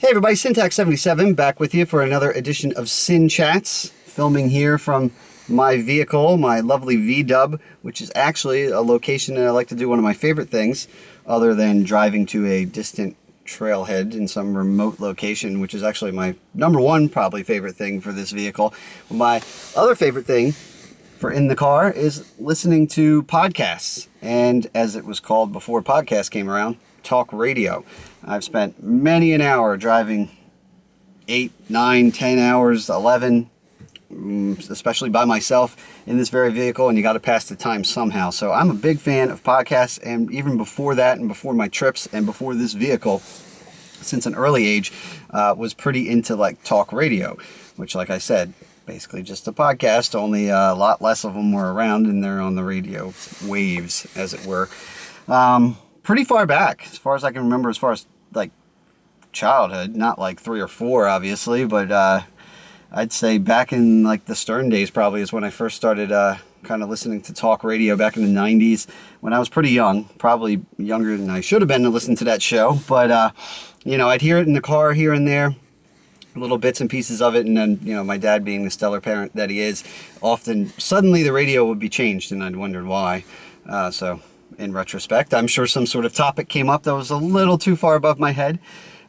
Hey everybody, Sintax77 back with you for another edition of SinChats, filming here from my vehicle, my lovely V-Dub, which is actually a location that I like to do one of my favorite things, other than driving to a distant trailhead in some remote location, which is actually my number one probably favorite thing for this vehicle. My other favorite thing for in the car is listening to podcasts, and as it was called before podcasts came around, talk radio. I've spent many an hour driving 8, 9, 10 hours, 11, especially by myself in this very vehicle, and you got to pass the time somehow. So I'm a big fan of podcasts, and even before that and before my trips and before this vehicle, since an early age, was pretty into like talk radio, which, like I said, basically just a podcast, only a lot less of them were around, and they're on the radio waves, as it were. Pretty far back, as far as I can remember, as far as like childhood, not like 3 or 4 obviously, but I'd say back in like the Stern days probably is when I first started kind of listening to talk radio back in the 90s when I was pretty young, probably younger than I should have been to listen to that show, but you know, I'd hear it in the car here and there, little bits and pieces of it, and then, you know, my dad being the stellar parent that he is, often suddenly the radio would be changed and I'd wondered why. So in retrospect, I'm sure some sort of topic came up that was a little too far above my head,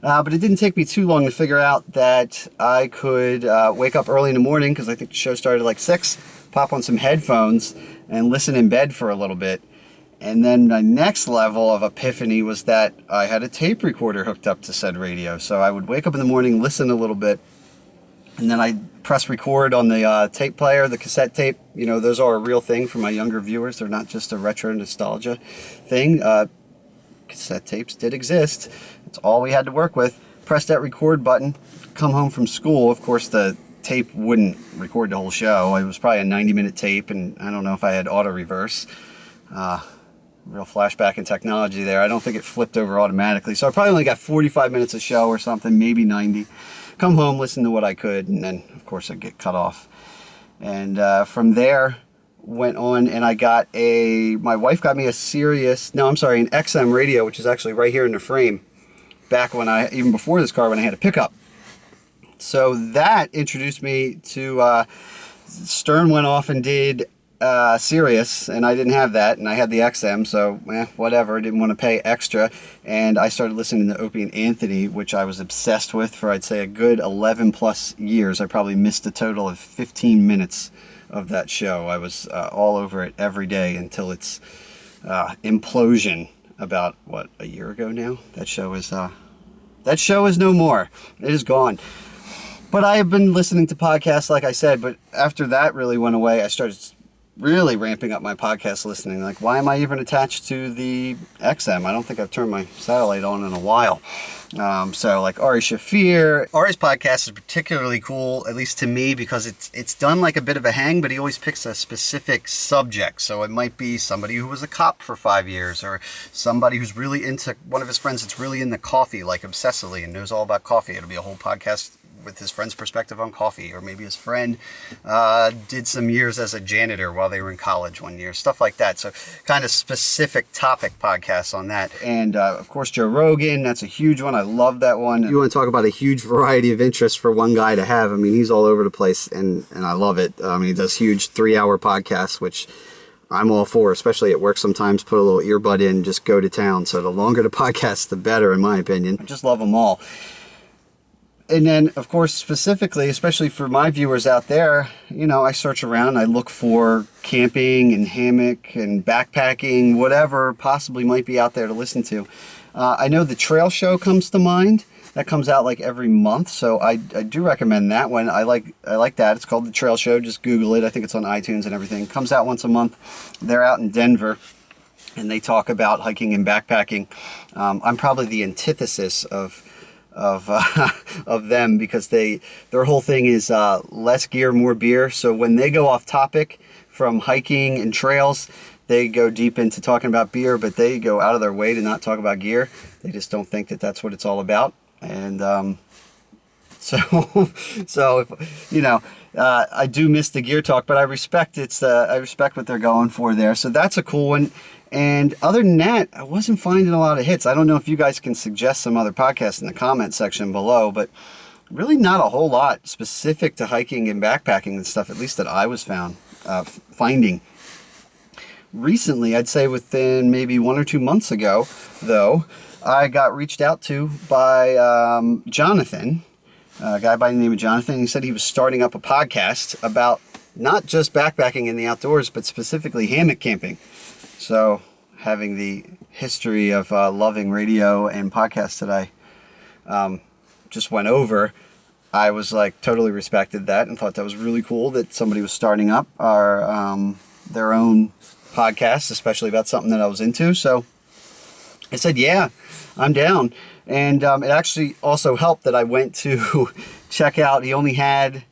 but it didn't take me too long to figure out that I could wake up early in the morning, because I think the show started like 6, pop on some headphones and listen in bed for a little bit. And then my next level of epiphany was that I had a tape recorder hooked up to said radio. So I would wake up in the morning, listen a little bit, and then I'd press record on the tape player, the cassette tape. You know, those are a real thing for my younger viewers. They're not just a retro nostalgia thing. Cassette tapes did exist. It's all we had to work with. Press that record button, come home from school. Of course, the tape wouldn't record the whole show. It was probably a 90-minute tape, and I don't know if I had auto reverse. Real flashback in technology there. I don't think it flipped over automatically. So I probably only got 45 minutes of show or something, maybe 90. Come home, listen to what I could, and then, of course, I'd get cut off. And from there, went on and I got my wife got me an XM radio, which is actually right here in the frame, back when even before this car, when I had a pickup. So that introduced me to, Stern went off and did Sirius, and I didn't have that, and I had the XM, so whatever, didn't want to pay extra, and I started listening to Opie and Anthony, which I was obsessed with for, I'd say, a good 11 plus years. I probably missed a total of 15 minutes of that show. I was all over it every day until its implosion about, a year ago now? That show is no more. It is gone. But I have been listening to podcasts, like I said, but after that really went away, I started really ramping up my podcast listening. Like, why am I even attached to the XM? I don't think I've turned my satellite on in a while. So like Ari Shafir. Ari's podcast is particularly cool, at least to me, because it's done like a bit of a hang, but he always picks a specific subject. So it might be somebody who was a cop for 5 years, or somebody who's really into, one of his friends that's really into coffee, like obsessively, and knows all about coffee. It'll be a whole podcast with his friend's perspective on coffee, or maybe his friend did some years as a janitor while they were in college one year, stuff like that. So kind of specific topic podcasts on that. And of course, Joe Rogan, that's a huge one. I love that one. You want to talk about a huge variety of interests for one guy to have. I mean, he's all over the place, and I love it. I mean, he does huge 3-hour podcasts, which I'm all for, especially at work sometimes. Put a little earbud in, just go to town. So the longer the podcast, the better, in my opinion. I just love them all. And then, of course, specifically, especially for my viewers out there, you know, I search around, I look for camping and hammock and backpacking, whatever possibly might be out there to listen to. I know the Trail Show comes to mind. That comes out like every month, so I do recommend that one. I like that. It's called the Trail Show. Just Google it. I think it's on iTunes and everything. It comes out once a month. They're out in Denver, and they talk about hiking and backpacking. I'm probably the antithesis of them, because their whole thing is less gear, more beer. So when they go off topic from hiking and trails, they go deep into talking about beer, but they go out of their way to not talk about gear. They just don't think that that's what it's all about. And so if, you know, I do miss the gear talk, but I respect what they're going for there. So that's a cool one. And other than that, I wasn't finding a lot of hits. I don't know if you guys can suggest some other podcasts in the comment section below, but really not a whole lot specific to hiking and backpacking and stuff, at least that I was finding. Recently, I'd say within maybe 1 or 2 months ago, though, I got reached out to by Jonathan, a guy by the name of Jonathan. He said he was starting up a podcast about not just backpacking in the outdoors, but specifically hammock camping. So, having the history of loving radio and podcasts that I just went over, I was like totally respected that and thought that was really cool that somebody was starting up their own podcast, especially about something that I was into. So I said, yeah, I'm down. And it actually also helped that I went to check out, he only had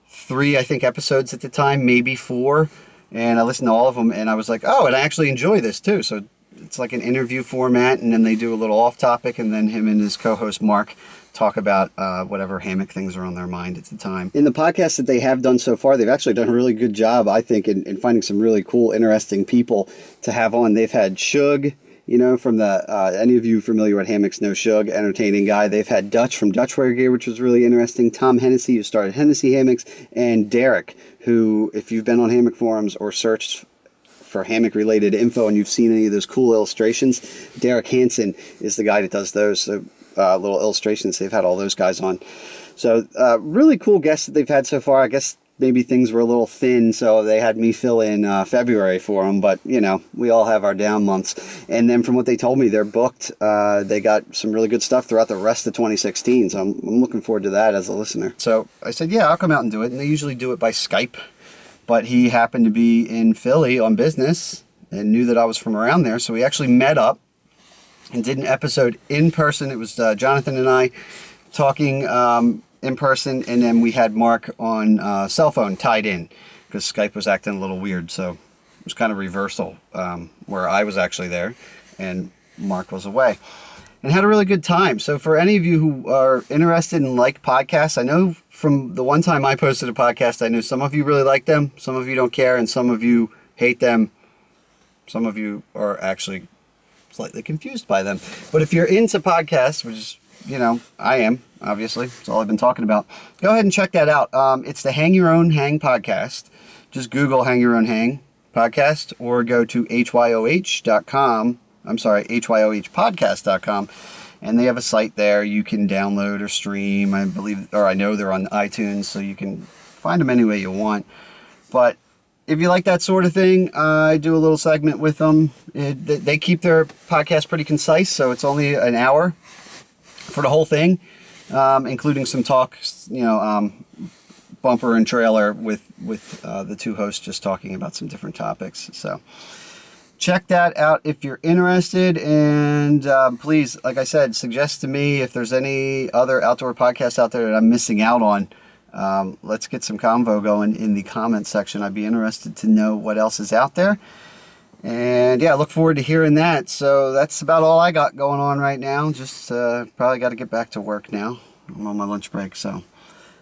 3, I think, episodes at the time, maybe 4. And I listened to all of them and I was like, oh, and I actually enjoy this too. So it's like an interview format, and then they do a little off topic, and then him and his co-host Mark talk about whatever hammock things are on their mind at the time. In the podcasts that they have done so far, they've actually done a really good job, I think, in finding some really cool, interesting people to have on. They've had Shug, from the, any of you familiar with hammocks know Shug, entertaining guy. They've had Dutch from Dutchware Gear, which was really interesting. Tom Hennessey, who started Hennessey Hammocks, and Derek, who, if you've been on hammock forums or searched for hammock related info and you've seen any of those cool illustrations, Derek Hanson is the guy that does those little illustrations. They've had all those guys on. So really cool guests that they've had so far. I guess maybe things were a little thin, so they had me fill in February for them, but we all have our down months. And then from what they told me, they're booked. They got some really good stuff throughout the rest of 2016, so I'm looking forward to that as a listener. So I said, yeah, I'll come out and do it. And they usually do it by Skype, but he happened to be in Philly on business and knew that I was from around there, so we actually met up and did an episode in person. It was Jonathan and I talking in person, and then we had Mark on cell phone tied in because Skype was acting a little weird, so it was kind of reversal where I was actually there and Mark was away, and had a really good time. So for any of you who are interested in like podcasts, I know from the one time I posted a podcast, I know some of you really like them, some of you don't care, and some of you hate them. Some of you are actually slightly confused by them. But if you're into podcasts, which is, I am, obviously, that's all I've been talking about, go ahead and check that out. It's the Hang Your Own Hang podcast. Just Google Hang Your Own Hang podcast, or go to HYOH.com. I'm sorry, HYOHpodcast.com. And they have a site there you can download or stream. I believe, or I know they're on iTunes, so you can find them any way you want. But if you like that sort of thing, I do a little segment with them. They keep their podcast pretty concise, so it's only an hour for the whole thing, including some talks, bumper and trailer with the two hosts just talking about some different topics. So check that out if you're interested, and please, like I said, suggest to me if there's any other outdoor podcasts out there that I'm missing out on. Let's get some convo going in the comments section. I'd be interested to know what else is out there. And yeah, I look forward to hearing that. So that's about all I got going on right now. Just probably got to get back to work now. I'm on my lunch break, so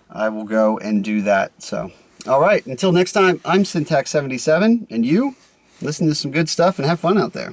I will go and do that. So, all right, until next time, I'm Sintax77, and you listen to some good stuff and have fun out there.